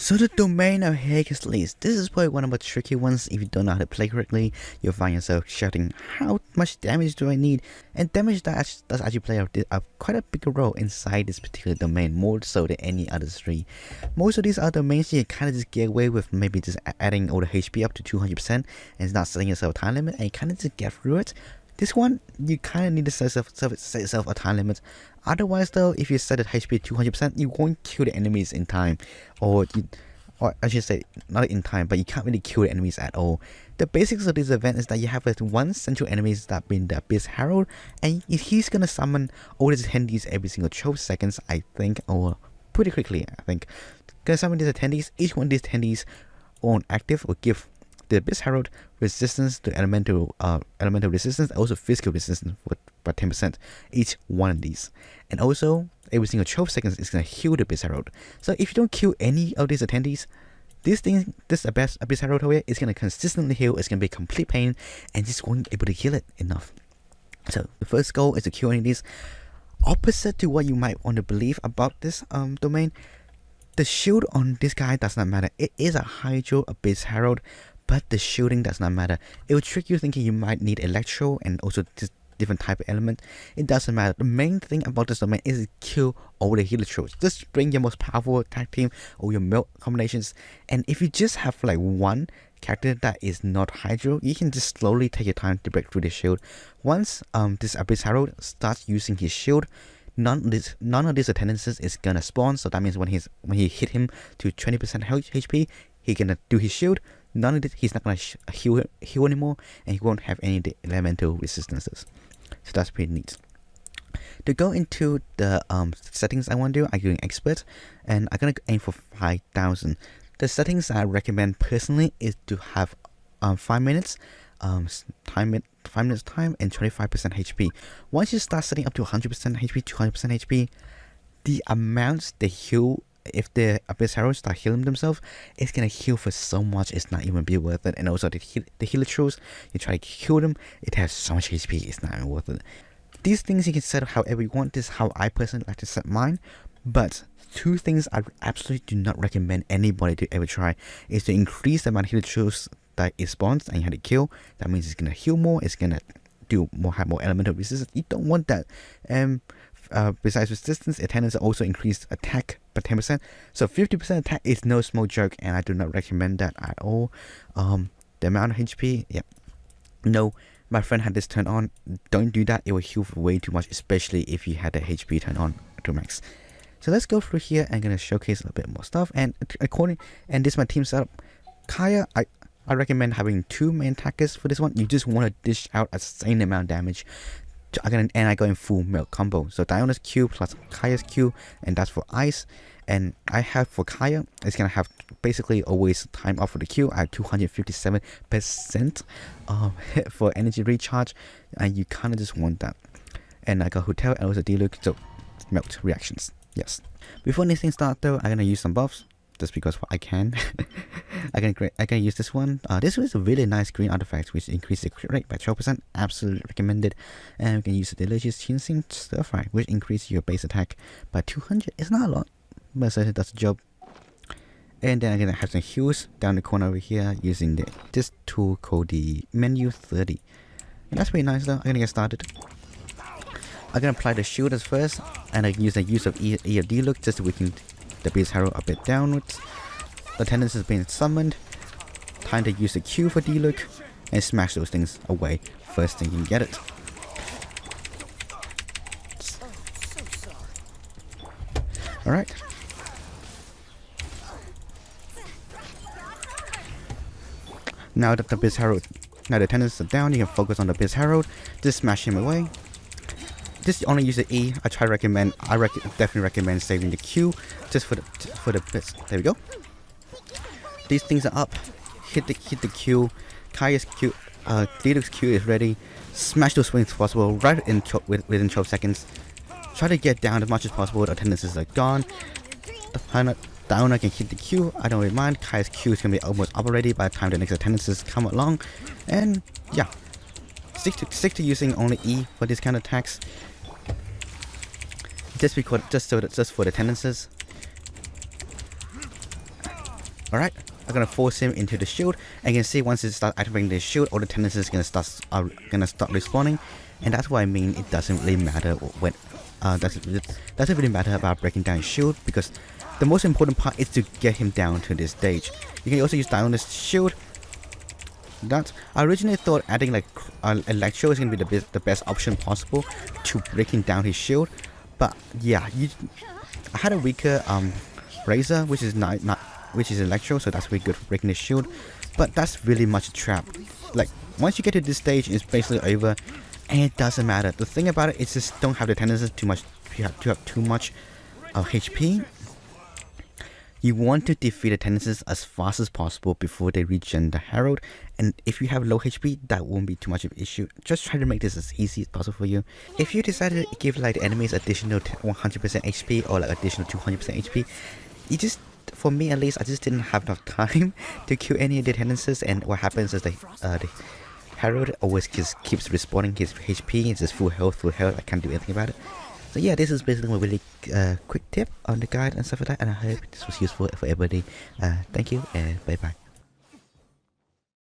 So the domain of Heresy, this is probably one of the tricky ones. If you don't know how to play correctly, you'll find yourself shouting, how much damage do I need? And damage does actually play quite a bigger role inside this particular domain, more so than any other three. Most of these other domains you kind of just get away with maybe just adding all the HP up to 200% and not setting yourself a time limit, and you kind of just get through it. This one, you kind of need to set yourself a time limit. Otherwise though, if you set the HP 200%, you won't kill the enemies in time. Or I should say, not in time, but you can't really kill the enemies at all. The basics of this event is that you have one central enemy that being the Abyss Herald, and he's gonna summon all these attendees every single 12 seconds, I think, or pretty quickly, I think. Gonna summon these attendees. Each one of these attendees on active will give the Abyss Herald resistance to elemental resistance, also physical resistance by 10%, each one of these. And also, every single 12 seconds is going to heal the Abyss Herald. So if you don't kill any of these attendees, this Abyss Herald over here is going to consistently heal. It's going to be complete pain, and just won't be able to heal it enough. So the first goal is to kill any of these. Opposite to what you might want to believe about this domain, the shield on this guy does not matter. It is a Hydro Abyss Herald, but the shielding does not matter. It will trick you thinking you might need Electro and also just different type of element. It doesn't matter. The main thing about this domain is to kill all the healer trolls. Just bring your most powerful attack team or your melt combinations, and if you just have like one character that is not Hydro, you can just slowly take your time to break through the shield. Once this Abyss Herald starts using his shield, none of these attendances is gonna spawn. So that means when he hit him to 20% HP, he gonna do his shield. None of this, he's not gonna heal anymore, and he won't have any of the elemental resistances. So that's pretty neat. To go into the settings I want to do, I'm doing expert, and I'm gonna aim for 5,000. The settings I recommend personally is to have 5 minutes time and 25% HP. Once you start setting up to 100% HP, 200% HP, the amounts they heal, if the Abyss Heralds start healing themselves, it's gonna heal for so much it's not even be worth it. And also the healer trolls, you try to kill them, it has so much HP, it's not even worth it. These things you can set up however you want. This is how I personally like to set mine. But two things I absolutely do not recommend anybody to ever try is to increase the amount of healer trolls that it spawns and you have to kill. That means it's gonna heal more, it's gonna have more elemental resistance. You don't want that. Besides resistance, attendance also increased attack by 10%. So 50% attack is no small joke, and I do not recommend that at all. The amount of HP, yep. No, my friend had this turned on. Don't do that. It will heal for way too much, especially if you had the HP turned on to max. So let's go through here. I'm gonna showcase a bit more stuff. And this is my team setup. Kaya, I recommend having 2 main attackers for this one. You just want to dish out a same amount of damage. And I go in full melt combo. So Diana's Q plus Kaya's Q, and that's for ice. And I have for Kaya, it's gonna have basically always time off for the Q. I have 257% for energy recharge, and you kind of just want that. And I got Hotel and also Deluxe, so melt reactions. Yes. Before anything starts though, I'm gonna use some buffs just because I can. I can use this one. This is a really nice green artifact which increases the crit rate by 12%. Absolutely recommended. And we can use the delicious ginseng stir fry, which increases your base attack by 200. It's not a lot, but it does the job. And then I'm gonna have some heals down the corner over here using this tool called the menu 30. And that's pretty nice though. I'm gonna get started. I'm gonna apply the shielders first, and I can use the use of E of D look just to weaken the Abyss Herald a bit downwards. The attendance has been summoned. Time to use the Q for D-Look and smash those things away first thing you can get it. Alright. Now that the Abyss Herald, now the attendance are down, you can focus on the Abyss Herald. Just smash him away. Just only use the E. I definitely recommend saving the Q just for the bits. There we go. These things are up. Hit the Q. Kaya's Q, Deluxe Q is ready. Smash those swings possible right within 12 seconds. Try to get down as much as possible. The attendances are gone. Downer can hit the Q. I don't really mind. Kaya's Q is gonna be almost up already by the time the next attendances come along. And yeah, stick to using only E for these kind of attacks. Just for the attendances. Alright, I'm gonna force him into the shield, and you can see once it starts activating the shield, all the tendencies are gonna start respawning, and that's what I mean. It doesn't really matter when doesn't really matter about breaking down his shield, because the most important part is to get him down to this stage. You can also use down this shield. That I originally thought adding like electro is gonna be the best option possible to breaking down his shield, but yeah, I had a weaker razor, which is which is electro, so that's really good for breaking the shield, but that's really much a trap. Like once you get to this stage, it's basically over, and it doesn't matter. The thing about it is just don't have the tendencies too much. You have too much HP. You want to defeat the tendencies as fast as possible before they regen the Herald, and if you have low HP, that won't be too much of an issue. Just try to make this as easy as possible for you. If you decide to give like the enemies additional 100% HP or like additional 200% HP, you for me at least, I just didn't have enough time to kill any of the tendencies, and what happens is the Herald always just keeps respawning his HP. It's just full health. I can't do anything about it. So yeah, this is basically a really quick tip on the guide and stuff like that, and I hope this was useful for everybody. Thank you and bye bye.